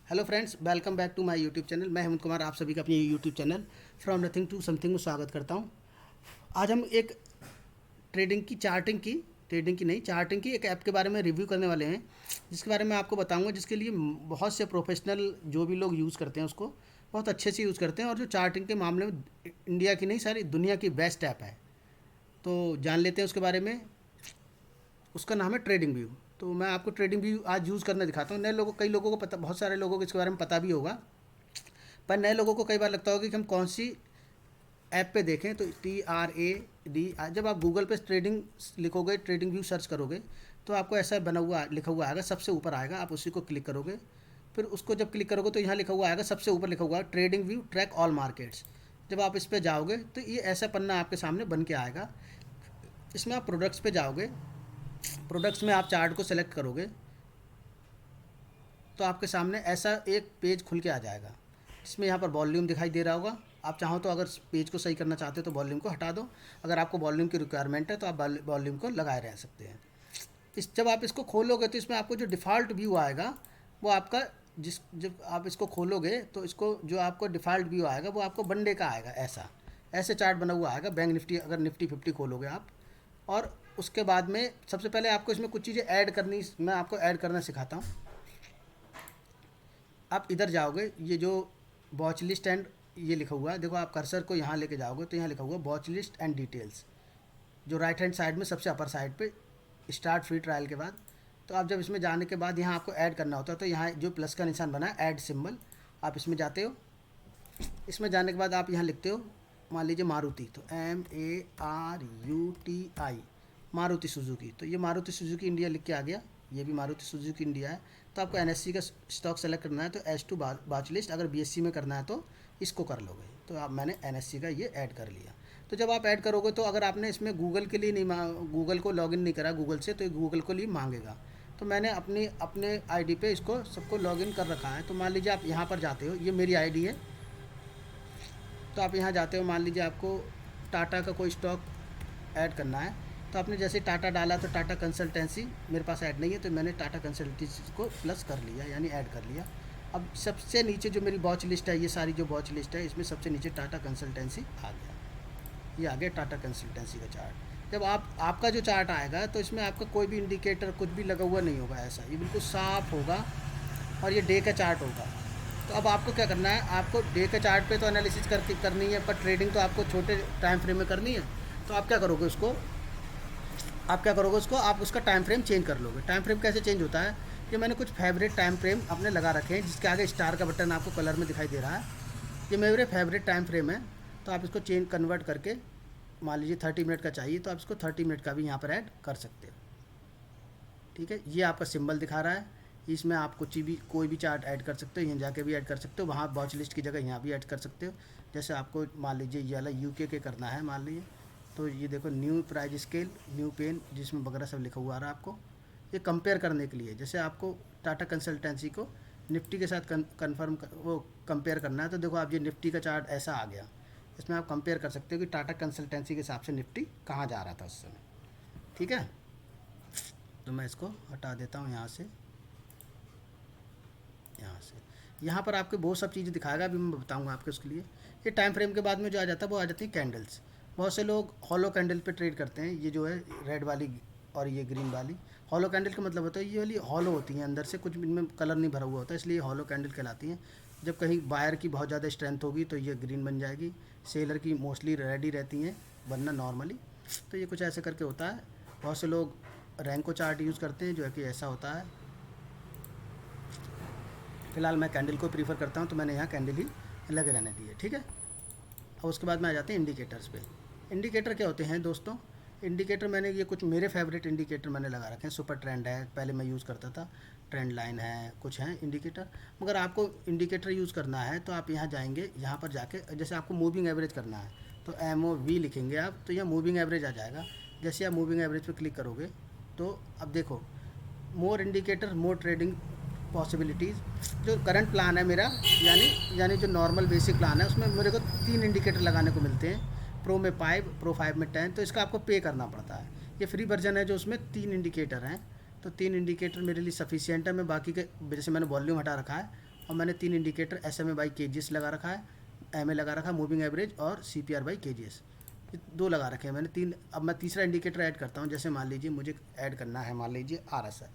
Hello friends, welcome back to my YouTube channel. मैं हेमंत कुमार आप सभी का अपनी YouTube channel from nothing to something में स्वागत करता हूं। आज हम एक ट्रेडिंग की नहीं, चार्टिंग की एक ऐप के बारे में रिव्यू करने वाले हैं, जिसके बारे में आपको बताऊंगा, जिसके लिए बहुत से प्रोफेशनल जो भी लोग यूज़ करते हैं उसको बहुत अच्छे से यूज़ करते हैं, और जो चार्टिंग के मामले में इंडिया की नहीं सारी दुनिया की बेस्ट ऐप है। तो जान लेते हैं उसके बारे में। उसका नाम है ट्रेडिंग व्यू। तो मैं आपको ट्रेडिंग व्यू आज यूज़ करना दिखाता हूँ। नए लोगों कई लोगों को पता, बहुत सारे लोगों को इसके बारे में पता भी होगा, पर नए लोगों को कई बार लगता होगा कि हम कौन सी ऐप पे देखें। तो TRAD, जब आप गूगल पे ट्रेडिंग लिखोगे, ट्रेडिंग व्यू सर्च करोगे, तो आपको ऐसा बना हुआ लिखा हुआ आएगा, सबसे ऊपर आएगा। आप उसी को क्लिक करोगे, फिर उसको जब क्लिक करोगे तो यहाँ लिखा हुआ आएगा, सबसे ऊपर लिखा हुआ है trading view track all markets. जब आप इस पर जाओगे तो ये ऐसा पन्ना आपके सामने बन के आएगा। इसमें आप प्रोडक्ट्स पे जाओगे, प्रोडक्ट्स में आप चार्ट को सेलेक्ट करोगे तो आपके सामने ऐसा एक पेज खुल के आ जाएगा। इसमें यहाँ पर वॉल्यूम दिखाई दे रहा होगा। आप चाहो तो अगर पेज को सही करना चाहते हो तो वॉल्यूम को हटा दो। अगर आपको वॉल्यूम की रिक्वायरमेंट है तो आप वॉल्यूम को लगाए रह सकते हैं। जब आप इसको खोलोगे तो इसमें आपको जो डिफ़ॉल्ट व्यू आएगा वो आपका, जब आप इसको खोलोगे तो इसको जो आपको डिफ़ॉल्ट व्यू आएगा वो आपको वनडे का आएगा। ऐसे चार्ट बना हुआ आएगा। बैंक निफ्टी, अगर निफ्टी 50 खोलोगे आप, और उसके बाद में सबसे पहले आपको इसमें कुछ चीज़ें ऐड करनी, मैं आपको ऐड करना सिखाता हूँ। आप इधर जाओगे, ये जो वॉच लिस्ट एंड ये लिखा हुआ है, देखो आप कर्सर को यहाँ लेके जाओगे तो यहाँ लिखा हुआ है वॉच लिस्ट एंड डिटेल्स, जो राइट हैंड साइड में सबसे अपर साइड पे स्टार्ट फ्री ट्रायल के बाद। तो आप जब इसमें जाने के बाद यहाँ आपको ऐड करना होता है, तो यहाँ जो प्लस का निशान बना है, ऐड सिंबल, आप इसमें जाते हो। इसमें जाने के बाद आप यहाँ लिखते हो, मान लीजिए मारुति, तो MARUTI, मारुति सुजुकी। तो ये मारुति सुजुकी इंडिया लिख के आ गया, ये भी मारुति सुजुकी इंडिया है। तो आपको NSE का स्टॉक सेलेक्ट करना है, तो S2 बाच लिस्ट, अगर BSC में करना है तो इसको कर लोगे। तो आप, मैंने NSE का ये ऐड कर लिया। तो जब आप ऐड करोगे तो अगर आपने इसमें गूगल के लिए नहीं, गूगल को लॉगिन नहीं करा गूगल से, तो ये गूगल को लिए मांगेगा। तो मैंने अपने ID पे इसको सबको लॉगिन कर रखा है। तो मान लीजिए आप यहाँ पर जाते हो, ये मेरी ID है। तो आप यहाँ जाते हो, मान लीजिए आपको टाटा का कोई स्टॉक ऐड करना है, तो आपने जैसे टाटा डाला तो टाटा कंसल्टेंसी मेरे पास ऐड नहीं है, तो मैंने टाटा कंसल्टेंसी को प्लस कर लिया, यानी ऐड कर लिया। अब सबसे नीचे जो मेरी वॉच लिस्ट है, ये सारी जो वॉच लिस्ट है, इसमें सबसे नीचे टाटा कंसल्टेंसी आ गया। ये आ गया टाटा कंसल्टेंसी का चार्ट। जब आपका जो चार्ट आएगा तो इसमें आपका कोई भी इंडिकेटर कुछ भी लगा हुआ नहीं होगा, ऐसा ये बिल्कुल साफ होगा, और ये डे का चार्ट होगा। तो अब आपको क्या करना है, आपको डे के चार्ट पे तो एनालिसिस करनी है, पर ट्रेडिंग तो आपको छोटे टाइम फ्रेम में करनी है। तो आप क्या करोगे उसको, आप उसका टाइम फ्रेम चेंज कर लोगे। टाइम फ्रेम कैसे चेंज होता है, ये मैंने कुछ फेवरेट टाइम फ्रेम अपने लगा रखे हैं, जिसके आगे स्टार का बटन आपको कलर में दिखाई दे रहा है। ये मेरे फेवरेट टाइम फ्रेम है। तो आप इसको चेंज कन्वर्ट करके, मान लीजिए 30 मिनट का चाहिए तो आप इसको 30 मिनट का भी यहाँ पर ऐड कर सकते हो। ठीक है, ये आपका सिंबल दिखा रहा है। इसमें आप कुछ भी, कोई भी चार्ट ऐड कर सकते हो, यहाँ जाके भी ऐड कर सकते हो, वहाँ वॉच लिस्ट की जगह यहाँ भी ऐड कर सकते हो। जैसे आपको मान लीजिए ये वाला UK के करना है, मान लीजिए, तो ये देखो new price scale, new pen, जिसमें वगैरह सब लिखा हुआ आ रहा है आपको। ये कंपेयर करने के लिए, जैसे आपको टाटा कंसल्टेंसी को निफ्टी के साथ वो कंपेयर करना है, तो देखो आप, ये निफ्टी का चार्ट ऐसा आ गया। इसमें आप कंपेयर कर सकते हो कि टाटा कंसल्टेंसी के हिसाब से निफ्टी कहाँ जा रहा था उस समय। ठीक है, तो मैं इसको हटा देता हूँ यहाँ से। यहाँ पर आपको बहुत सब चीज़ें दिखाएगा, अभी मैं बताऊँगा आपके उसके लिए। ये टाइम फ्रेम के बाद में जो आ जाता है वो आ जाती है कैंडल्स। बहुत से लोग हॉलो कैंडल पे ट्रेड करते हैं, ये जो है रेड वाली और ये ग्रीन वाली। हॉलो कैंडल का मतलब होता है ये वाली हॉलो होती हैं, अंदर से कुछ इनमें कलर नहीं भरा हुआ होता, इसलिए हॉलो कैंडल कहलाती हैं। जब कहीं बायर की बहुत ज़्यादा स्ट्रेंथ होगी तो ये ग्रीन बन जाएगी, सेलर की मोस्टली रेड ही रहती हैं वरना नॉर्मली। तो ये कुछ ऐसे करके होता है। बहुत से लोग रैंको चार्ट यूज़ करते हैं, जो है कि ऐसा होता है। फ़िलहाल मैं कैंडल को प्रीफर करता हूँ, तो मैंने यहाँ कैंडल ही लगे रहने दी है। ठीक है, और उसके बाद में आ जाते हैं इंडिकेटर्स पे। इंडिकेटर क्या होते हैं दोस्तों, इंडिकेटर मैंने ये कुछ मेरे फेवरेट इंडिकेटर मैंने लगा रखे हैं। सुपर ट्रेंड है, पहले मैं यूज़ करता था, ट्रेंड लाइन है, कुछ हैं इंडिकेटर। मगर आपको इंडिकेटर यूज़ करना है तो आप यहाँ जाएंगे, यहाँ पर जाके जैसे आपको मूविंग एवरेज करना है तो MOV लिखेंगे आप, तो यहाँ मूविंग एवरेज आ जाएगा। जैसे आप मूविंग एवरेज पर क्लिक करोगे तो अब देखो, मोर इंडिकेटर मोर ट्रेडिंग पॉसिबिलिटीज़। जो करंट प्लान है मेरा, यानी जो नॉर्मल बेसिक प्लान है, उसमें मेरे को 3 इंडिकेटर लगाने को मिलते हैं। प्रो में 5, प्रो 5 में 10, तो इसका आपको पे करना पड़ता है। ये फ्री वर्जन है जो उसमें 3 इंडिकेटर हैं, तो 3 इंडिकेटर मेरे लिए सफिशियंट है। मैं बाकी के, जैसे मैंने वॉल्यूम हटा रखा है, और मैंने 3 इंडिकेटर SMA बाई KGS लगा रखा है, MA लगा रखा है, मूविंग एवरेज और CPR बाई KGS, ये 2 लगा रखे हैं मैंने 3। अब मैं तीसरा इंडिकेटर ऐड करता हूँ। जैसे मान लीजिए मुझे ऐड करना है, मान लीजिए RSI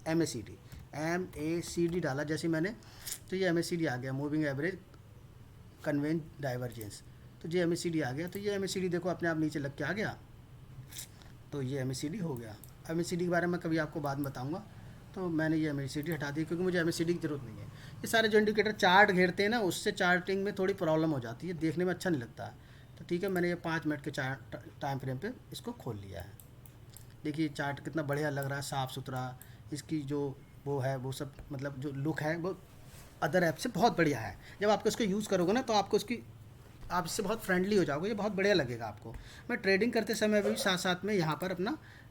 MACD डाला जैसे मैंने, तो ये MACD आ गया, मूविंग एवरेज कन्वेंस डाइवर्जेंस। तो ये MACD आ गया, तो ये MACD देखो अपने आप नीचे लग के आ गया, तो ये MACD हो गया। MACD के बारे में कभी आपको बाद में बताऊँगा। तो मैंने ये MACD हटा दी क्योंकि मुझे MACD की ज़रूरत नहीं है। ये सारे जो इंडिकेटर चार्ट घेरते हैं ना, उससे चार्टिंग में थोड़ी प्रॉब्लम हो जाती है, देखने में अच्छा नहीं लगता है। तो ठीक है, मैंने ये 5 मिनट के चार्ट टाइम फ्रेम पे इसको खोल लिया है। देखिए चार्ट कितना बढ़िया लग रहा है, साफ़ सुथरा। इसकी जो वो है वो सब, मतलब जो लुक है वो अदर ऐप से बहुत बढ़िया है। जब आपको इसको यूज़ करोगे ना, तो आपको इसकी, आप इससे बहुत फ्रेंडली हो जाओगे, ये बहुत बढ़िया लगेगा आपको। मैं ट्रेडिंग करते समय भी साथ साथ में यहाँ पर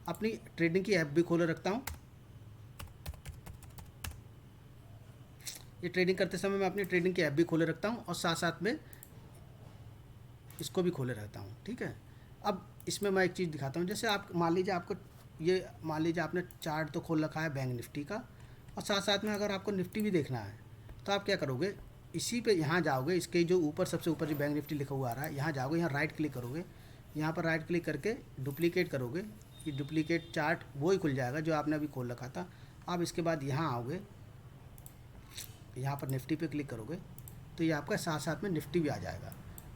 अपनी ट्रेडिंग की ऐप भी खोले रखता हूँ। ये ट्रेडिंग करते समय मैं अपनी ट्रेडिंग की ऐप भी खोले रखता हूँ और साथ साथ में इसको भी खोले रहता हूँ। ठीक है, अब इसमें मैं एक चीज़ दिखाता हूँ। जैसे आप मान लीजिए आपको ये, मान लीजिए आपने चार्ट तो खोल रखा है बैंक निफ्टी का, और साथ साथ में अगर आपको निफ्टी भी देखना है, तो आप क्या करोगे, इसी पे यहाँ जाओगे, इसके जो ऊपर सबसे ऊपर जो बैंक निफ्टी लिखा हुआ आ रहा है, यहाँ जाओगे, यहाँ राइट क्लिक करोगे, यहाँ पर राइट क्लिक करके डुप्लीकेट करोगे, ये डुप्लीकेट चार्ट वो ही खुल जाएगा जो आपने अभी खोल रखा था। आप इसके बाद यहाँ आओगे, यहाँ पर निफ्टी पे क्लिक करोगे, तो ये आपका साथ साथ में निफ्टी भी आ जाएगा।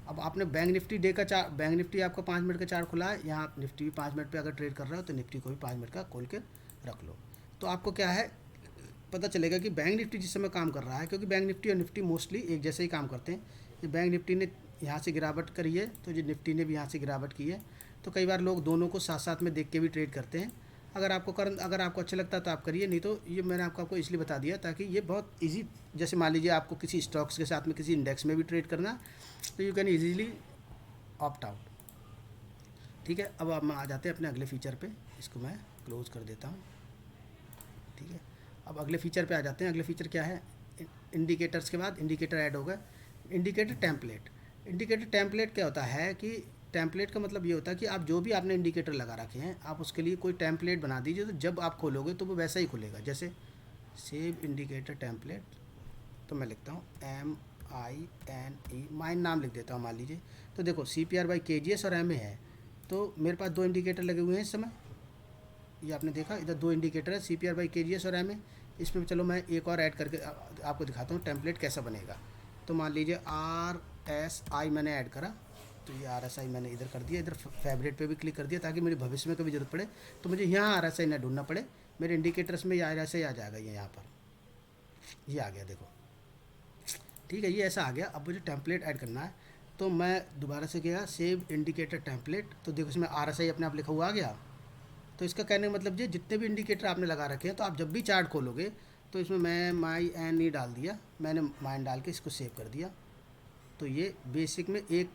अब आपने बैंक निफ्टी डे का चार्ट, बैंक निफ्टी आपका 5 मिनट का चार्ट खुला है, यहाँ आप निफ्टी भी 5 मिनट पे अगर ट्रेड कर रहे हो तो निफ्टी को भी 5 मिनट का खोल के रख लो। तो आपको क्या है, पता चलेगा कि बैंक निफ्टी जिस समय काम कर रहा है, क्योंकि बैंक निफ्टी और निफ्टी मोस्टली एक जैसे ही काम करते हैं। ये बैंक निफ्टी ने यहाँ से गिरावट करी है, तो ये निफ्टी ने भी यहाँ से गिरावट की है। तो कई बार लोग दोनों को साथ साथ में देख के भी ट्रेड करते हैं। अगर आपको अच्छा लगता है तो आप करिए, नहीं तो ये मैंने आपको इसलिए बता दिया ताकि ये बहुत इजी, जैसे मान लीजिए आपको किसी स्टॉक्स के साथ में किसी इंडेक्स में भी ट्रेड करना, तो you can easily opt out. ठीक है, अब हम आ जाते हैं अपने अगले फीचर पे, इसको मैं क्लोज कर देता हूँ। ठीक है, अब अगले फीचर पे आ जाते हैं। अगले फीचर क्या है, इंडिकेटर्स के बाद इंडिकेटर ऐड होगा, इंडिकेटर टेम्पलेट। इंडिकेटर टेम्पलेट क्या होता है कि टेम्पलेट का मतलब ये होता है कि आप जो भी आपने इंडिकेटर लगा रखे हैं, आप उसके लिए कोई टेम्पलेट बना दीजिए, तो जब आप खोलोगे तो वो वैसा ही खुलेगा। जैसे सेव इंडिकेटर टेम्पलेट, तो मैं लिखता हूँ MINE, माइन नाम लिख देता हूँ मान लीजिए। तो देखो CPR बाई KGS और MA है, तो मेरे पास 2 इंडिकेटर लगे हुए हैं इस समय। ये आपने देखा, इधर 2 इंडिकेटर है, CPR बाई KGS और MA। इसमें चलो मैं एक और ऐड करके आपको दिखाता हूँ टेम्पलेट कैसा बनेगा। तो मान लीजिए RSI मैंने ऐड करा, तो ये RSI मैंने इधर कर दिया, इधर फेवरेट पे भी क्लिक कर दिया, ताकि मुझे भविष्य में कभी ज़रूरत पड़े तो मुझे यहाँ RSI ना ढूंढना पड़े, मेरे इंडिकेटर्स में ये RSI आ जाएगा। ये यहाँ पर ये आ गया, देखो। ठीक है, ये ऐसा आ गया। अब मुझे टेम्पलेट ऐड करना है, तो मैं दोबारा से गया सेव इंडिकेटर टेम्पलेट, तो देखो इसमें RSI अपने आप लिखा हुआ आ गया। तो इसका कहने का मतलब ये जितने भी इंडिकेटर आपने लगा रखे हैं, तो आप जब भी चार्ट खोलोगे तो इसमें मैं MINE डाल दिया, मैंने माइन डाल के इसको सेव कर दिया। तो ये बेसिक में एक,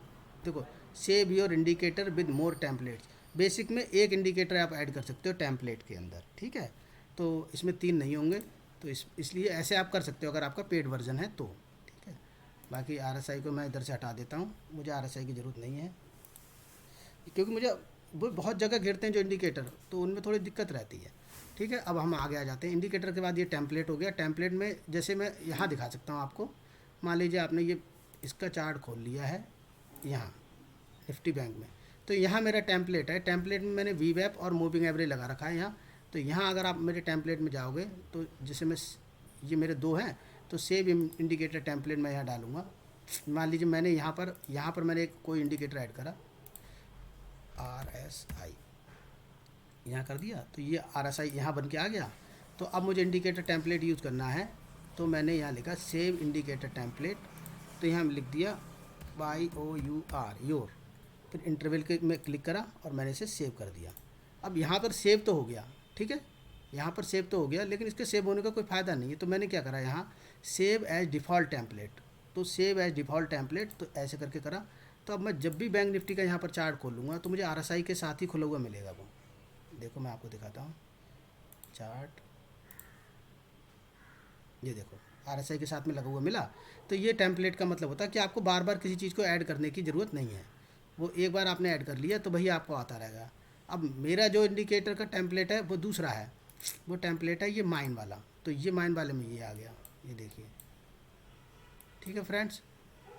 देखो save your indicator with more templates, basic में एक इंडिकेटर आप ऐड कर सकते हो टेम्पलेट के अंदर। ठीक है, तो इसमें 3 नहीं होंगे, तो इसलिए ऐसे आप कर सकते हो अगर आपका पेड वर्जन है तो। ठीक है, बाकी RSI को मैं इधर से हटा देता हूँ, मुझे RSI की ज़रूरत नहीं है, क्योंकि मुझे वो बहुत जगह घेरते हैं जो इंडिकेटर, तो उनमें थोड़ी दिक्कत रहती है। ठीक है, अब हम आगे आ जाते हैं। इंडिकेटर के बाद ये टेम्पलेट हो गया। टेम्पलेट में जैसे मैं यहाँ दिखा सकता हूँ आपको, मान लीजिए आपने ये इसका चार्ट खोल लिया है यहाँ निफ्टी बैंक में, तो यहाँ मेरा टेम्पलेट है। टेम्पलेट में मैंने VWAP और मूविंग एवरेज लगा रखा है यहाँ। तो यहाँ अगर आप मेरे टेम्पलेट में जाओगे, तो जैसे मैं, ये मेरे 2 हैं, तो सेव इंडिकेटर टेम्पलेट मैं यहाँ डालूँगा। मान लीजिए मैंने यहाँ पर मैंने कोई इंडिकेटर ऐड करा, RSI यहाँ कर दिया, तो ये RSI यहाँ बन के आ गया। तो अब मुझे इंडिकेटर टेम्पलेट यूज़ करना है, तो मैंने यहाँ लिखा सेव इंडिकेटर टेम्पलेट, तो यहाँ लिख दिया YOUR योर, फिर इंटरवल के में क्लिक करा और मैंने इसे सेव कर दिया। अब यहाँ पर सेव तो हो गया, ठीक है, यहाँ पर सेव तो हो गया, लेकिन इसके सेव होने का कोई फ़ायदा नहीं है। तो मैंने क्या करा, यहाँ सेव एज डिफ़ॉल्ट टेम्पलेट, तो सेव एज डिफ़ॉल्ट टेम्पलेट, तो ऐसे करके करा। तो अब मैं जब भी बैंक निफ्टी का यहाँ पर चार्ट खोलूँगा तो मुझे RSI के साथ ही खुला हुआ मिलेगा वो। देखो मैं आपको दिखाता हूँ चार्ट, ये देखो RSI के साथ में लगा हुआ मिला। तो ये टेम्पलेट का मतलब होता है कि आपको बार बार किसी चीज़ को ऐड करने की ज़रूरत नहीं है, वो एक बार आपने ऐड कर लिया तो वही आपको आता रहेगा। अब मेरा जो इंडिकेटर का टेम्पलेट है वो दूसरा है, वो टेम्पलेट है ये माइन वाला, तो ये माइन वाले में ये आ गया, ये देखिए ठीक है फ्रेंड्स।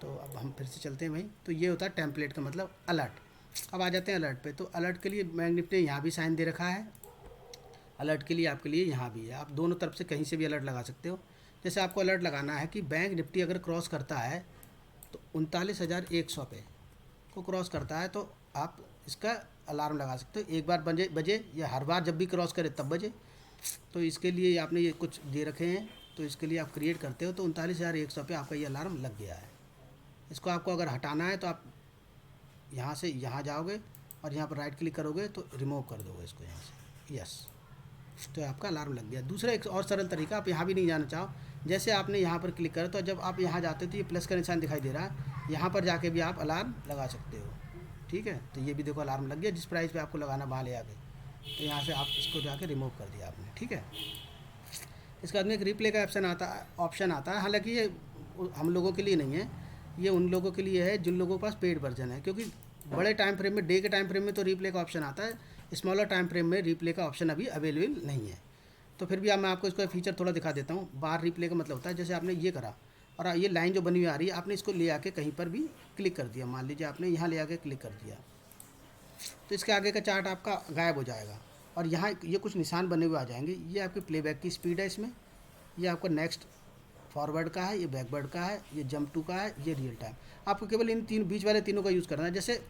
तो अब हम फिर से चलते हैं वहीं। तो ये होता है टेम्पलेट का मतलब अलर्ट। अब आ जाते हैं अलर्ट पे। तो अलर्ट के लिए बैंक निफ्टी ने यहाँ भी साइन दे रखा है, अलर्ट के लिए आपके लिए यहाँ भी है। आप दोनों तरफ से कहीं से भी अलर्ट लगा सकते हो। जैसे आपको अलर्ट लगाना है कि बैंक निफ्टी अगर क्रॉस करता है तो 39,100 पे को क्रॉस करता है तो आप इसका अलार्म लगा सकते हो। एक बार बजे बजे या हर बार जब भी क्रॉस करे तब बजे। तो इसके लिए आपने ये कुछ दे रखे हैं, तो इसके लिए आप क्रिएट करते हो तो 39,100 पे आपका ये अलार्म लग गया है। इसको आपको अगर हटाना है तो आप यहाँ से यहाँ जाओगे और यहाँ पर राइट क्लिक करोगे तो रिमूव कर दोगे इसको यहाँ से, यस। तो आपका अलार्म लग गया। दूसरा एक और सरल तरीका, आप यहाँ भी नहीं जाना चाहो, जैसे आपने यहाँ पर क्लिक करा तो जब आप यहाँ जाते हो तो ये प्लस का निशान दिखाई दे रहा है, यहाँ पर जाके भी आप अलार्म लगा सकते हो। ठीक है, तो ये भी देखो अलार्म लग गया, जिस प्राइस पे आपको लगाना वहाँ ले आके, तो यहाँ से आप इसको जाके रिमूव कर दिया आपने। ठीक है, इसके बाद में एक रिप्ले का ऑप्शन आता है। हालांकि ये हम लोगों के लिए नहीं है, ये उन लोगों के लिए है जिन लोगों के पास पेड वर्जन है, क्योंकि बड़े टाइम फ्रेम में, डे के टाइम फ्रेम में तो रिप्ले का ऑप्शन आता है, स्मॉलर टाइम फ्रेम में रिप्ले का ऑप्शन अभी अवेलेबल नहीं है। तो फिर भी अब मैं आपको इसका फीचर थोड़ा दिखा देता हूँ। बार रिप्ले का मतलब होता है जैसे आपने ये करा और ये लाइन जो बनी हुई आ रही है, आपने इसको ले आके कहीं पर भी क्लिक कर दिया, मान लीजिए आपने यहाँ ले आके क्लिक कर दिया, तो इसके आगे का चार्ट आपका गायब हो जाएगा और यहाँ ये कुछ निशान बने हुए आ जाएंगे। ये आपकी प्लेबैक की स्पीड है, इसमें ये आपका नेक्स्ट फॉरवर्ड का है, ये बैकवर्ड का है, ये जंप टू का है, ये रियल टाइम। आपको केवल इन तीन बीच वाले तीनों का यूज़ करना है। जैसे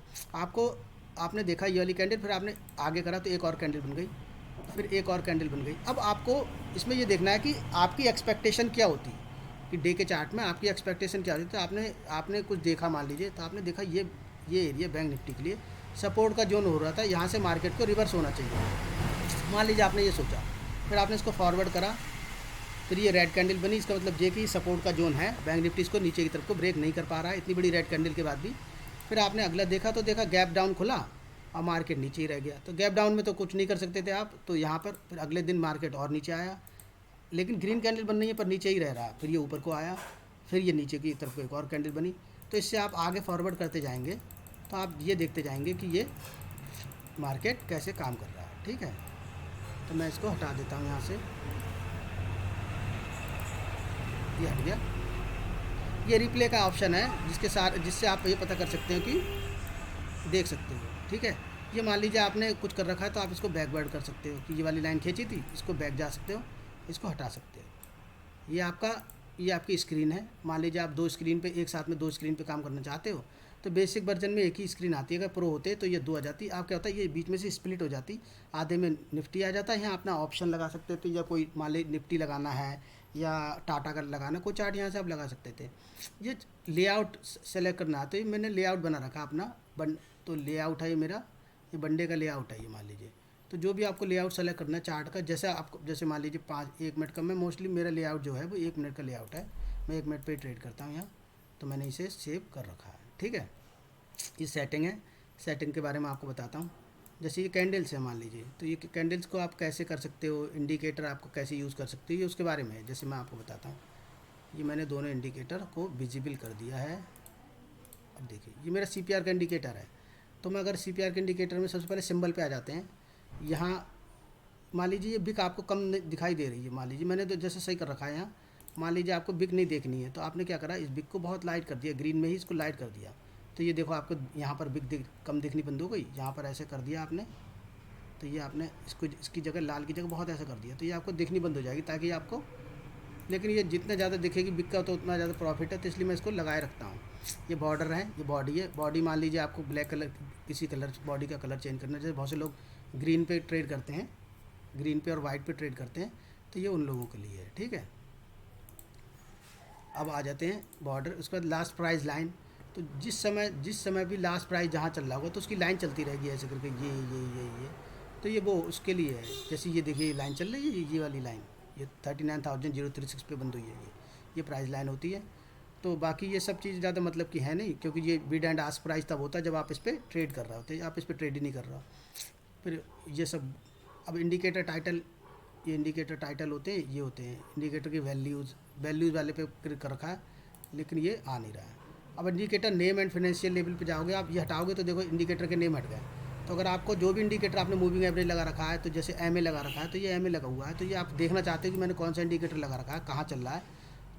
आपने देखा ये वाली कैंडल, फिर आपने आगे करा तो एक और कैंडल बन गई, फिर एक और कैंडल बन गई। अब आपको इसमें ये देखना है कि आपकी एक्सपेक्टेशन क्या होती, कि डे के चार्ट में आपकी एक्सपेक्टेशन क्या होती। तो आपने कुछ देखा, मान लीजिए तो आपने देखा ये एरिया बैंक निफ्टी के लिए सपोर्ट का जोन हो रहा था, यहाँ से मार्केट को रिवर्स होना चाहिए, मान लीजिए आपने ये सोचा। फिर आपने इसको फॉरवर्ड करा, फिर ये रेड कैंडल बनी, इसका मतलब ये कि सपोर्ट का जोन है, बैंक निफ्टी इसको नीचे की तरफ को ब्रेक नहीं कर पा रहा है इतनी बड़ी रेड कैंडल के बाद भी। फिर आपने अगला देखा तो देखा गैप डाउन खुला और मार्केट नीचे ही रह गया। तो गैप डाउन में तो कुछ नहीं कर सकते थे आप, तो यहाँ पर फिर अगले दिन मार्केट और नीचे आया, लेकिन ग्रीन कैंडल बन रही है पर नीचे ही रह रहा है। फिर ये ऊपर को आया, फिर ये नीचे की तरफ एक और कैंडल बनी। तो इससे आप आगे फॉरवर्ड करते जाएंगे तो आप ये देखते जाएंगे कि ये मार्केट कैसे काम कर रहा है। ठीक है, तो मैं इसको हटा देता हूँ यहाँ से, ये हट गया। ये रिप्ले का ऑप्शन है जिससे आप ये पता कर सकते हो कि देख सकते हो। ठीक है, ये मान लीजिए आपने कुछ कर रखा है तो आप इसको बैकवर्ड कर सकते हो, कि ये वाली लाइन खींची थी, इसको बैक जा सकते हो, इसको हटा सकते हो। ये आपकी स्क्रीन है। मान लीजिए आप दो स्क्रीन पे एक साथ में दो स्क्रीन पे काम करना चाहते हो तो बेसिक वर्जन में एक ही स्क्रीन आती है। अगर प्रो होते तो ये दो आ जाती। आप क्या होता है, ये बीच में से स्प्लिट हो जाती, आधे में निफ्टी आ जाता है। यहाँ अपना ऑप्शन लगा सकते थे, या कोई मान लीजिए निफ्टी लगाना है या टाटा का लगाना, कोई चार्ट यहाँ से आप लगा सकते थे। ये लेआउट सेलेक्ट करना है, तो ये मैंने लेआउट बना रखा अपना तो लेआउट है ये मेरा, ये बंडे का लेआउट है ये, मान लीजिए। तो जो भी आपको लेआउट सेलेक्ट करना है चार्ट का, जैसे मान लीजिए 1 मिनट का, मैं मोस्टली मेरा लेआउट जो है वो 1 मिनट का लेआउट है, मैं 1 मिनट पे ट्रेड करता हूँ यहाँ, तो मैंने इसे सेव कर रखा है। ठीक है, ये सेटिंग है। सेटिंग के बारे में आपको बताता हूँ। जैसे ये कैंडल्स है मान लीजिए, तो ये कैंडल्स को आप कैसे कर सकते हो, इंडिकेटर आपको कैसे यूज़ कर सकते हो, ये उसके बारे में है। जैसे मैं आपको बताता हूँ, ये मैंने दोनों इंडिकेटर को विजिबल कर दिया है। अब देखिए ये मेरा CPR का इंडिकेटर है। तो मैं अगर CPR के इंडिकेटर में सबसे पहले सिंबल पे आ जाते हैं, यहाँ मान लीजिए ये बिक आपको कम दिखाई दे रही है, मान लीजिए मैंने तो जैसे सही कर रखा है यहाँ। मान लीजिए आपको बिक नहीं देखनी है तो आपने क्या करा, इस बिक को बहुत लाइट कर दिया, ग्रीन में ही इसको लाइट कर दिया। तो ये देखो आपको यहाँ पर बिक कम दिखनी बंद हो गई, यहाँ पर ऐसे कर दिया आपने, तो ये आपने इसकी जगह लाल की जगह बहुत ऐसा कर दिया, तो ये आपको दिखनी बंद हो जाएगी, ताकि आपको, लेकिन ये जितना ज़्यादा दिखेगी बिक का तो उतना ज़्यादा प्रॉफिट है, तो इसलिए मैं इसको लगाए रखता हूँ। ये बॉर्डर है, ये बॉडी है। बॉडी मान लीजिए आपको ब्लैक कलर, किसी कलर बॉडी का कलर चेंज करना है, जैसे बहुत से लोग ग्रीन पे ट्रेड करते हैं, ग्रीन पे और वाइट पे ट्रेड करते हैं, तो ये उन लोगों के लिए है। ठीक है, अब आ जाते हैं बॉर्डर, उसके बाद लास्ट प्राइस लाइन। तो जिस समय भी लास्ट प्राइस जहाँ चल रहा होगा तो उसकी लाइन चलती रहेगी ऐसे करके, ये तो ये वो उसके लिए है। जैसे ये देखिए ये लाइन चल रही है, ये वाली लाइन, ये 39,036 पे बंद हुई है, ये प्राइस लाइन होती है। तो बाकी ये सब चीज़ ज़्यादा मतलब की है नहीं, क्योंकि ये बिड एंड आस्क प्राइस तब होता है जब आप इस पर ट्रेड कर रहे होते हैं, आप इस पर ट्रेड ही नहीं कर रहा। फिर ये सब, अब इंडिकेटर टाइटल, ये इंडिकेटर टाइटल होते हैं, ये होते हैं इंडिकेटर की वैल्यूज़ वाले पे क्लिक कर रखा है, लेकिन ये आ नहीं रहा है। अब indicator name and financial level पे जाओगे, आप ये हटाओगे तो देखो इंडिकेटर के नेम हट गए। तो अगर आपको जो भी इंडिकेटर आपने मूविंग एवरेज लगा रखा है, तो जैसे MA लगा रखा है, तो ये MA लगा हुआ है, तो ये आप देखना चाहते हो कि मैंने कौन सा इंडिकेटर लगा रखा है, कहाँ चल रहा है,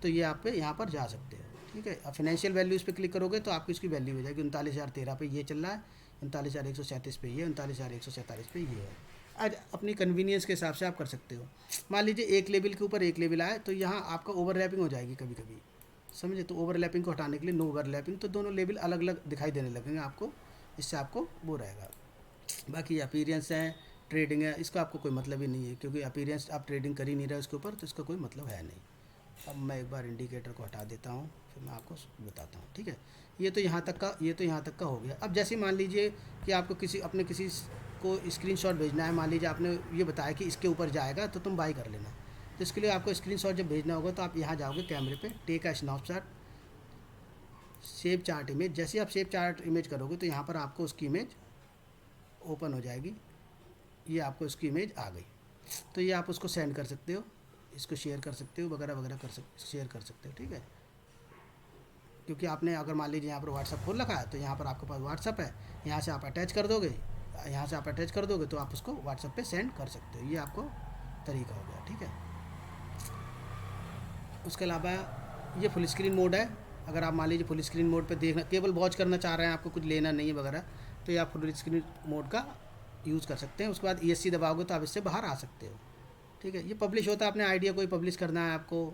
तो ये आप पे यहाँ पर जा सकते हो। ठीक है। अब फाइनेंशियल वैल्यू इस पर क्लिक करोगे तो आपकी इसकी वैल्यू हो जाएगी 39,013 पे ये चल रहा है, 39,137 पे ये, 39,147 पे ये है। आज अपनी कन्वीनियंस के हिसाब से आप कर सकते हो। मान लीजिए एक लेवल के ऊपर एक लेवल आए तो यहाँ आपका ओवरलैपिंग हो जाएगी कभी कभी, समझे। तो ओवरलैपिंग को हटाने के लिए नो ओवरलैपिंग, तो दोनों लेवल अलग अलग दिखाई देने लगेंगे आपको, इससे आपको वो रहेगा। बाकी अपीयरेंस है, ट्रेडिंग है, इसका आपको कोई मतलब ही नहीं है, क्योंकि अपीयरेंस आप ट्रेडिंग कर ही नहीं रहे उसके ऊपर, तो इसका कोई मतलब है नहीं। अब मैं एक बार इंडिकेटर को हटा देता हूँ, फिर मैं आपको बताता हूँ, ठीक है। ये तो यहाँ तक का हो गया। अब जैसे मान लीजिए कि आपको किसी को स्क्रीनशॉट भेजना है, मान लीजिए आपने ये बताया कि इसके ऊपर जाएगा तो तुम बाई कर लेना, तो इसके लिए आपको स्क्रीनशॉट जब भेजना होगा तो आप यहाँ जाओगे कैमरे पे, take a snapshot, save chart image. जैसे आप सेव चार्ट इमेज करोगे तो यहाँ पर आपको उसकी इमेज ओपन हो जाएगी, ये आपको उसकी इमेज आ गई। तो ये आप उसको सेंड कर सकते हो, इसको शेयर कर सकते हो, वगैरह वगैरह शेयर कर सकते हो, ठीक है। क्योंकि आपने अगर मान लीजिए यहाँ पर व्हाट्सअप खोल रखा है तो यहाँ पर आपके पास व्हाट्सअप है, यहाँ से आप अटैच कर दोगे, तो आप उसको व्हाट्सअप पे सेंड कर सकते हो। ये आपको तरीका हो गया, ठीक है। उसके अलावा ये फुल स्क्रीन मोड है। अगर आप मान लीजिए फुल स्क्रीन मोड पे देखना, केवल वॉच करना चाह रहे हैं, आपको कुछ लेना नहीं है वगैरह, तो ये आप फुल स्क्रीन मोड का यूज़ कर सकते हैं। उसके बाद ESC दबाओगे तो आप इससे बाहर आ सकते हो, ठीक है। ये पब्लिश होता है, अपने आइडिया कोई पब्लिश करना है आपको,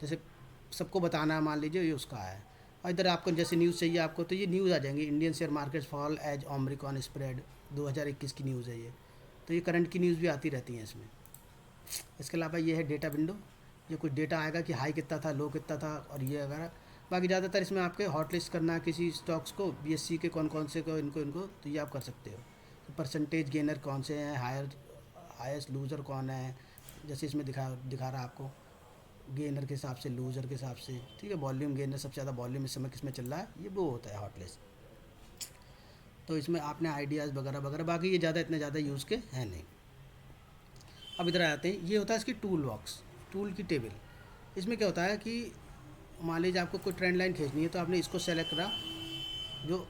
जैसे सबको बताना है, मान लीजिए ये उसका है। और इधर आपको जैसे न्यूज़ चाहिए आपको, तो ये न्यूज़ आ जाएंगी, Indian share market fall as Omicron spread, 2021 की न्यूज़ है ये, तो ये करंट की न्यूज़ भी आती रहती हैं इसमें। इसके अलावा ये है डेटा विंडो, ये कुछ डेटा आएगा कि हाई कितना था, लो कितना था, और ये वगैरह। बाकी ज़्यादातर इसमें आपके हॉट लिस्ट करना है किसी स्टॉक्स को, BSE के कौन कौन से को, इनको तो ये आप कर सकते हो। तो परसेंटेज गेनर कौन से हैं, हाईएस्ट लूज़र कौन है, जैसे इसमें दिखा रहा है आपको, गेनर के हिसाब से, लूज़र के हिसाब से, ठीक है। वॉल्यूम गेनर, सबसे ज़्यादा वॉल्यूम इस समय किसमें चल रहा है, ये वो होता है हॉट लिस्ट। तो इसमें आपने आइडियाज़ वगैरह वगैरह, बाकी ये इतने ज़्यादा यूज़ के हैं नहीं। अब इधर आते हैं, ये होता है इसकी टूल बॉक्स, टूल की टेबल। इसमें क्या होता है कि मान लीजिए आपको कोई ट्रेंड लाइन खींचनी है, तो आपने इसको सेलेक्ट करा, जो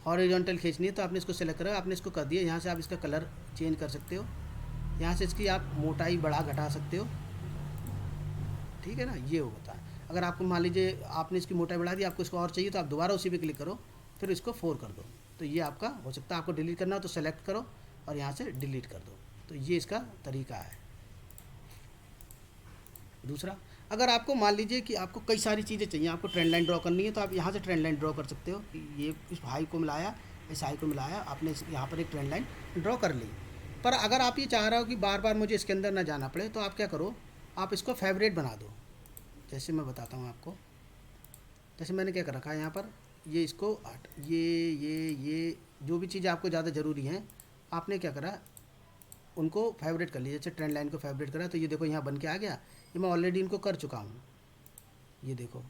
हॉरिजॉन्टल खींचनी है तो आपने इसको सेलेक्ट करा, आपने इसको कर दिया। यहाँ से आप इसका कलर चेंज कर सकते हो, यहाँ से इसकी आप मोटाई बढ़ा घटा सकते हो, ठीक है ना। ये होता है, अगर आपको मान लीजिए आपने इसकी मोटाई बढ़ा दी, आपको इसको और चाहिए तो आप दोबारा उसी पे क्लिक करो, फिर इसको 4 कर दो, तो ये आपका हो सकता है। आपको डिलीट करना हो तो सेलेक्ट करो और यहाँ से डिलीट कर दो, तो ये इसका तरीका है। दूसरा, अगर आपको मान लीजिए कि आपको कई सारी चीज़ें चाहिए, आपको ट्रेंड लाइन ड्रॉ करनी है, तो आप यहाँ से ट्रेंड लाइन ड्रॉ कर सकते हो कि ये इस हाई को मिलाया, इस हाई को मिलाया, आपने यहाँ पर एक ट्रेंड लाइन ड्रॉ कर ली। पर अगर आप ये चाह रहे हो कि बार बार मुझे इसके अंदर ना जाना पड़े, तो आप क्या करो, आप इसको फेवरेट बना दो। जैसे मैं बताता हूँ आपको, जैसे मैंने क्या कर रखा है यहाँ पर, ये इसको ये जो भी चीज़ें आपको ज़्यादा ज़रूरी हैं, आपने क्या करा, उनको फेवरेट कर लिया। जैसे ट्रेंड लाइन को फेवरेट करा, तो ये देखो यहाँ बन के आ गया, ये मैं ऑलरेडी इनको कर चुका हूँ। ये देखो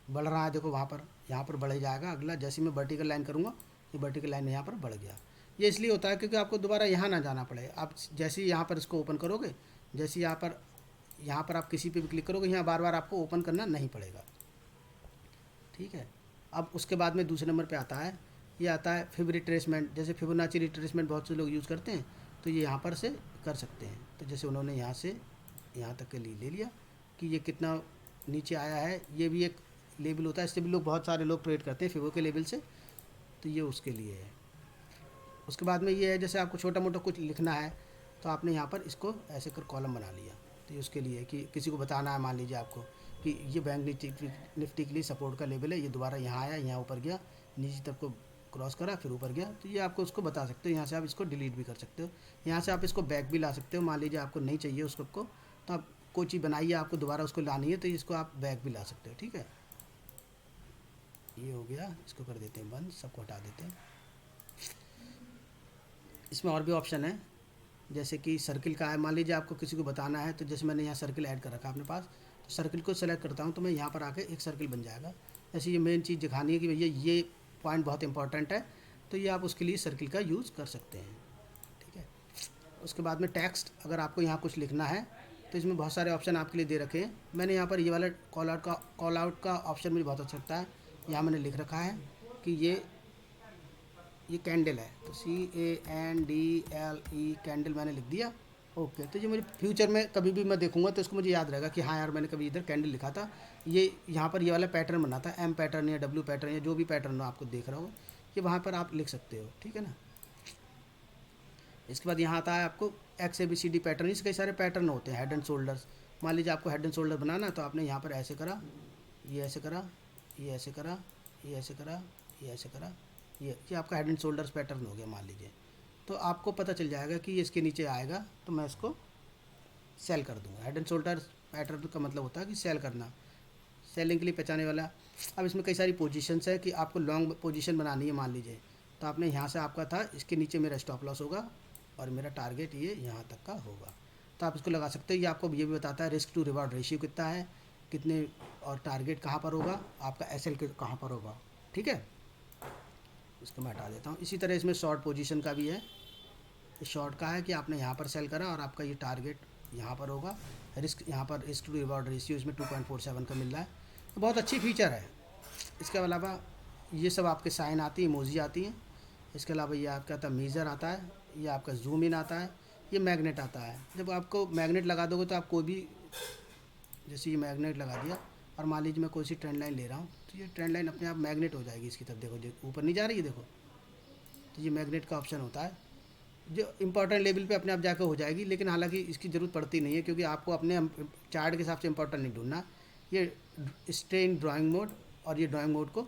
बढ़ रहा है, देखो वहाँ पर, यहाँ पर बढ़ जाएगा अगला। जैसे मैं वर्टिकल लाइन करूँगा, ये वर्टिकल लाइन यहाँ पर बढ़ गया। ये इसलिए होता है क्योंकि आपको दोबारा यहाँ ना जाना पड़े। आप जैसे ही यहाँ पर इसको ओपन करोगे, जैसे यहाँ पर आप किसी पे भी क्लिक करोगे, यहाँ बार बार आपको ओपन करना नहीं पड़ेगा, ठीक है। अब उसके बाद में दूसरे नंबर पे आता है, ये आता है फिब रिट्रेसमेंट। जैसे फिबोनाची रिट्रेसमेंट बहुत से लोग यूज़ करते हैं, तो ये यहाँ पर से कर सकते हैं। तो जैसे उन्होंने यहाँ से यहाँ तक के लिए ले लिया कि ये कितना नीचे आया है, ये भी एक लेवल होता है, इससे भी बहुत सारे लोग ट्रेड करते हैं फिबो के लेवल से, तो ये उसके लिए है। उसके बाद में ये है, जैसे आपको छोटा मोटा कुछ लिखना है, तो आपने यहाँ पर इसको ऐसे कर कॉलम बना लिया, तो ये उसके लिए है कि किसी को बताना है, मान लीजिए आपको कि ये बैंक निफ्टी के लिए सपोर्ट का लेवल है, ये दोबारा यहाँ आया, यहाँ ऊपर गया, नीचे तक को क्रॉस करा, फिर ऊपर गया, तो ये आपको उसको बता सकते हो। यहाँ से आप इसको डिलीट भी कर सकते हो, यहाँ से आप इसको बैक भी ला सकते हो। मान लीजिए आपको नहीं चाहिए उसको, तो आप कोई चीज़ बनाइए, आपको दोबारा उसको लानी है, तो इसको आप बैक भी ला सकते हो, ठीक है। ये हो गया, इसको कर देते हैं बंद, सबको हटा देते हैं। इसमें और भी ऑप्शन है, जैसे कि सर्किल का है। मान लीजिए आपको किसी को बताना है, तो जैसे मैंने यहाँ सर्किल ऐड कर रखा है अपने पास, तो सर्किल को सेलेक्ट करता हूँ, तो मैं यहाँ पर आके एक सर्किल बन जाएगा। जैसे ये मेन चीज़ दिखानी है कि भैया ये पॉइंट बहुत इंपॉर्टेंट है, तो ये आप उसके लिए सर्किल का यूज़ कर सकते हैं, ठीक है। उसके बाद में टेक्स्ट, अगर आपको यहाँ कुछ लिखना है, तो इसमें बहुत सारे ऑप्शन आपके लिए दे रखे हैं। मैंने यहाँ पर ये वाला कॉल आउट का ऑप्शन मुझे बहुत अच्छा लगता है। यहाँ मैंने लिख रखा है कि ये कैंडल है, तो CANDLE कैंडल मैंने लिख दिया। ओके, तो ये मुझे फ्यूचर में कभी भी मैं देखूंगा तो इसको मुझे याद रहेगा कि हाँ यार मैंने कभी इधर कैंडल लिखा था, ये यहाँ पर ये वाला पैटर्न बना था, एम पैटर्न या डब्ल्यू पैटर्न या जो भी पैटर्न हो आपको देख रहा हो, ये वहाँ पर आप लिख सकते हो, ठीक है ना। इसके बाद यहाँ आता है आपको X A B C D pattern, इसके कई सारे पैटर्न होते हैं, हेड एंड शोल्डर्स। मान लीजिए आपको हेड एंड शोल्डर बनाना है तो आपने यहाँ पर ऐसे करा, ये ऐसे करा, ये ऐसे करा, ये ऐसे करा, ये ऐसे करा, ये आपका हेड एंड शोल्डर्स पैटर्न हो गया मान लीजिए। तो आपको पता चल जाएगा कि ये इसके नीचे आएगा तो मैं इसको सेल कर दूंगा। हेड एंड शोल्डर्स पैटर्न का मतलब होता है कि सेल करना, सेलिंग के लिए पहचाने वाला। अब इसमें कई सारी पोजीशंस है कि आपको लॉन्ग पोजीशन बनानी है मान लीजिए, तो आपने यहाँ से आपका था, इसके नीचे मेरा स्टॉप लॉस होगा और मेरा टारगेट ये यहाँ तक का होगा, तो आप इसको लगा सकते हो। ये आपको ये भी बताता है रिस्क टू रिवार्ड रेशियो कितना है, कितने, और टारगेट कहाँ पर होगा, आपका एस एल कहाँ पर होगा, ठीक है। इसको मैं हटा देता हूँ। इसी तरह इसमें शॉर्ट पोजीशन का भी है, शॉर्ट का है कि आपने यहाँ पर सेल करा और आपका ये टारगेट यहाँ पर होगा, रिस्क यहाँ पर रिस्क टू रिवॉर्ड रेशियो इसमें 2.47 का मिल रहा है, तो बहुत अच्छी फीचर है। इसके अलावा ये सब आपके साइन आती है, इमोजी आती हैं। इसके अलावा ये आपका आता मीज़र आता है, ये आपका जूम इन आता है, ये मैग्नेट आता है। जब आपको मैग्नेट लगा दोगे तो आप कोई भी, जैसे ये मैग्नेट लगा दिया और मान लीजिए मैं कोई सी ट्रेंड लाइन ले रहा हूँ तो ये ट्रेंड लाइन अपने आप मैग्नेट हो जाएगी इसकी तरफ, देखो जो ऊपर नहीं जा रही है देखो, तो ये मैग्नेट का ऑप्शन होता है जो इंपॉर्टेंट लेवल पे अपने आप जाकर हो जाएगी, लेकिन हालांकि इसकी ज़रूरत पड़ती नहीं है क्योंकि आपको अपने चार्ट के हिसाब से इंपॉर्टेंट नहीं ढूंढना। ये स्टे इन ड्राइंग मोड, और ये ड्राइंग मोड को,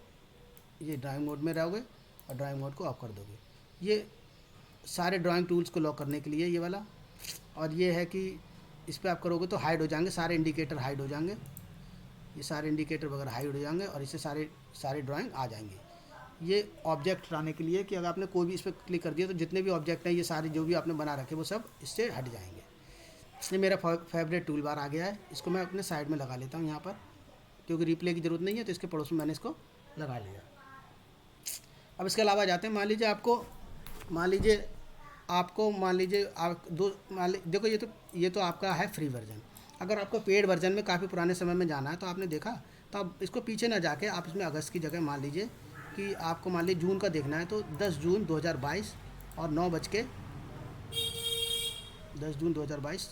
ये ड्राइंग मोड में रहोगे और ड्राइंग मोड को ऑफ कर दोगे। ये सारे ड्राइंग टूल्स को लॉक करने के लिए ये वाला, और ये है कि इस पर आप करोगे तो हाइड हो जाएंगे सारे इंडिकेटर, हाइड हो जाएंगे, ये सारे इंडिकेटर वगैरह हाइड हो जाएंगे और इससे सारे ड्राइंग आ जाएंगे। ये ऑब्जेक्ट लाने के लिए कि अगर आपने कोई भी इस पर क्लिक कर दिया तो जितने भी ऑब्जेक्ट हैं ये सारे जो भी आपने बना रखे वो सब इससे हट जाएंगे। ये मेरा फेवरेट टूल बार आ गया है, इसको मैं अपने साइड में लगा लेता हूँ यहाँ पर, क्योंकि रिप्ले की ज़रूरत नहीं है तो इसके पड़ोस में मैंने इसको लगा लिया। अब इसके अलावा जाते हैं, मान लीजिए आप देखो ये तो आपका है फ्री वर्जन। अगर आपको पेड वर्जन में काफ़ी पुराने समय में जाना है तो आपने देखा, तो आप इसको पीछे ना जाके आप इसमें अगस्त की जगह मान लीजिए कि आपको मान लीजिए जून का देखना है तो 10 जून 2022 और 10 जून 2022,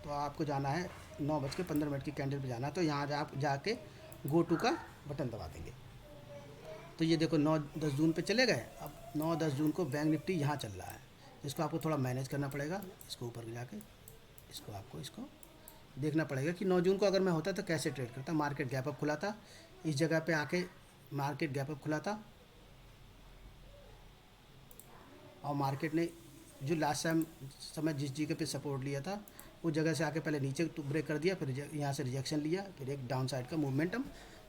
तो आपको जाना है 9:15 की कैंडल पे जाना है, तो यहाँ आप जाके गो टू का बटन दबा देंगे। तो ये देखो 9-10 जून पे चले गए। अब 9-10 जून को बैंक निफ्टी यहाँ चल रहा है, इसको आपको थोड़ा मैनेज करना पड़ेगा, इसको ऊपर जाके इसको देखना पड़ेगा कि 9 जून को अगर मैं होता तो कैसे ट्रेड करता। मार्केट गैप अप खुला था, इस जगह पे आके मार्केट गैप अप खुला था और मार्केट ने जो लास्ट टाइम समय जिस जगह पे सपोर्ट लिया था उस जगह से आके पहले नीचे तो ब्रेक कर दिया, फिर यहाँ से रिजेक्शन लिया, फिर एक डाउन साइड का मूवमेंटम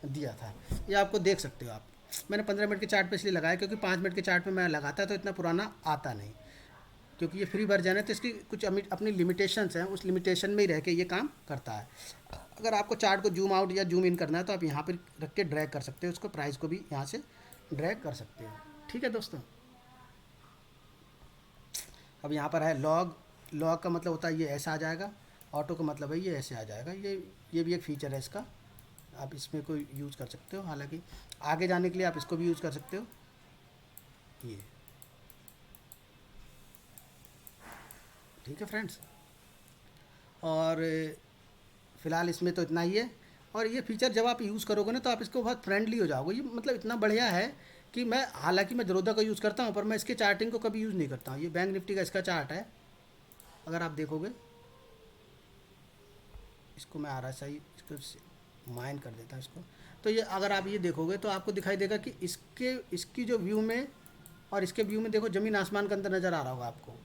दिया था। ये आपको देख सकते हो आप। मैंने 15 मिनट के चार्ट पे इसलिए लगाया क्योंकि 5 मिनट के चार्ट पे मैं लगाता तो इतना पुराना आता नहीं, क्योंकि ये फ्री वर्जन है तो इसकी कुछ अपनी लिमिटेशंस हैं, उस लिमिटेशन में ही रह के ये काम करता है। अगर आपको चार्ट को जूम आउट या जूम इन करना है तो आप यहाँ पर रख के ड्रैग कर सकते हो, उसको प्राइस को भी यहाँ से ड्रैग कर सकते हो। ठीक है दोस्तों। अब यहाँ पर है लॉग का मतलब होता है ये ऐसा आ जाएगा, ऑटो का मतलब है ये ऐसे आ जाएगा। ये भी एक फ़ीचर है इसका, आप इसमें कोई यूज़ कर सकते हो। हालांकि आगे जाने के लिए आप इसको भी यूज़ कर सकते हो ये। ठीक है फ्रेंड्स, और फ़िलहाल इसमें तो इतना ही है। और ये फीचर जब आप यूज़ करोगे ना तो आप इसको बहुत फ्रेंडली हो जाओगे। ये मतलब इतना बढ़िया है कि हालांकि मैं ज़रोदा का यूज़ करता हूँ पर मैं इसके चार्टिंग को कभी यूज़ नहीं करता हूँ। ये बैंक निफ्टी का इसका चार्ट है, अगर आप देखोगे इसको मैं RSI इसको माइन कर देता हूँ इसको, तो ये अगर आप ये देखोगे तो आपको दिखाई देगा कि इसकी जो व्यू में और इसके व्यू में देखो ज़मीन आसमान का अंतर नज़र आ रहा होगा आपको।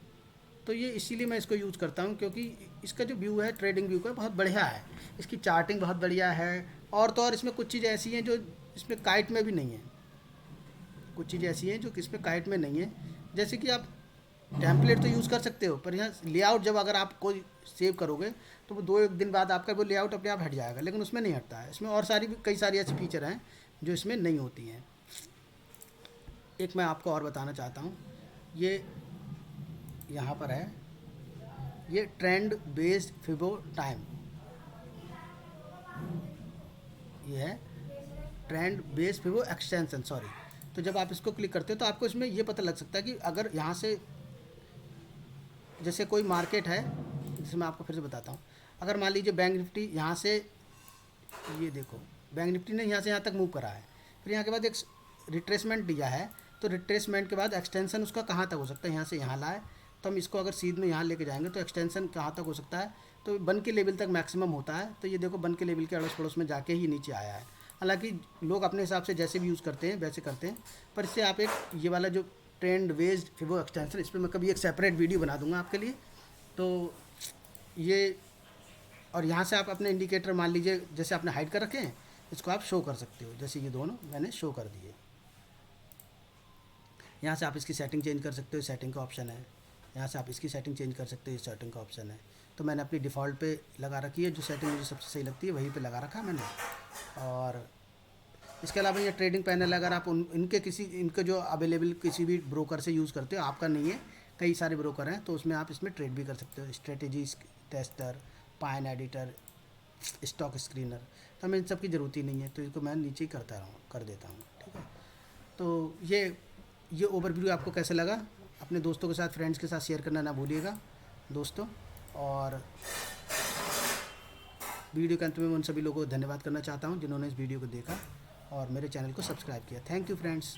तो ये इसीलिए मैं इसको यूज़ करता हूँ क्योंकि इसका जो व्यू है ट्रेडिंग व्यू का बहुत बढ़िया है, इसकी चार्टिंग बहुत बढ़िया है। और तो और इसमें कुछ चीज़ें ऐसी हैं जो इसमें काइट में भी नहीं है, कुछ चीज़ें ऐसी हैं जो इसमें काइट में नहीं है। जैसे कि आप टेम्पलेट तो यूज़ कर सकते हो पर यहाँ लेआउट जब अगर आप कोई सेव करोगे तो वो 2-1 दिन बाद आपका वो लेआउट अपने आप हट जाएगा, लेकिन उसमें नहीं हटता है। इसमें और कई सारी ऐसी फीचर हैं जो इसमें नहीं होती हैं। एक मैं आपको और बताना चाहता हूँ, ये यहाँ पर है, ये ट्रेंड बेस्ड फिबो टाइम, ये है ट्रेंड बेस्ड फिबो एक्सटेंशन, सॉरी। तो जब आप इसको क्लिक करते हो तो आपको इसमें ये पता लग सकता है कि अगर यहाँ से जैसे कोई मार्केट है जैसे मैं आपको फिर से बताता हूँ। अगर मान लीजिए बैंक निफ्टी यहाँ से, ये देखो बैंक निफ्टी ने यहाँ से यहाँ तक मूव करा है, फिर यहाँ के बाद एक रिट्रेसमेंट दिया है, तो रिट्रेसमेंट के बाद एक्सटेंशन उसका कहाँ तक हो सकता है, यहाँ से यहाँ लाए, तो हम इसको अगर सीध में यहाँ लेके जाएंगे तो एक्सटेंशन कहाँ तक हो सकता है, तो बन के लेवल तक मैक्सिमम होता है। तो ये देखो बन के लेवल के अड़ोस पड़ोस में जाके ही नीचे आया है। हालांकि लोग अपने हिसाब से जैसे भी यूज़ करते हैं वैसे करते हैं, पर इससे आप एक ये वाला जो ट्रेंड बेस्ड फिबो एक्सटेंशन, इस पर मैं कभी एक सेपरेट वीडियो बना दूंगा आपके लिए। तो ये, और यहाँ से आप अपने इंडिकेटर मान लीजिए जैसे आपने हाइड कर रखे हैं, इसको आप शो कर सकते हो, जैसे ये दोनों मैंने शो कर दिए। यहाँ से आप इसकी सेटिंग चेंज कर सकते हो, सेटिंग का ऑप्शन है। यहाँ से आप इसकी सेटिंग चेंज कर सकते हो, सेटिंग का ऑप्शन है। तो मैंने अपनी डिफ़ॉल्ट पे लगा रखी है, जो सेटिंग मुझे सबसे सही लगती है वहीं पे लगा रखा है मैंने। और इसके अलावा ये ट्रेडिंग पैनल अगर आप इनके इनके जो अवेलेबल किसी भी ब्रोकर से यूज़ करते हो, आपका नहीं है, कई सारे ब्रोकर हैं, तो उसमें आप इसमें ट्रेड भी कर सकते हो। Strategy tester, pine editor, stock screener, तो हमें इन सब की ज़रूरत ही नहीं है, तो इसको मैं नीचे ही कर देता हूँ। ठीक है, तो ये ओवरव्यू आपको कैसा लगा, अपने दोस्तों के साथ, फ्रेंड्स के साथ शेयर करना ना भूलिएगा दोस्तों। और वीडियो के अंत में मैं उन सभी लोगों को धन्यवाद करना चाहता हूँ जिन्होंने इस वीडियो को देखा और मेरे चैनल को सब्सक्राइब किया। Thank you friends.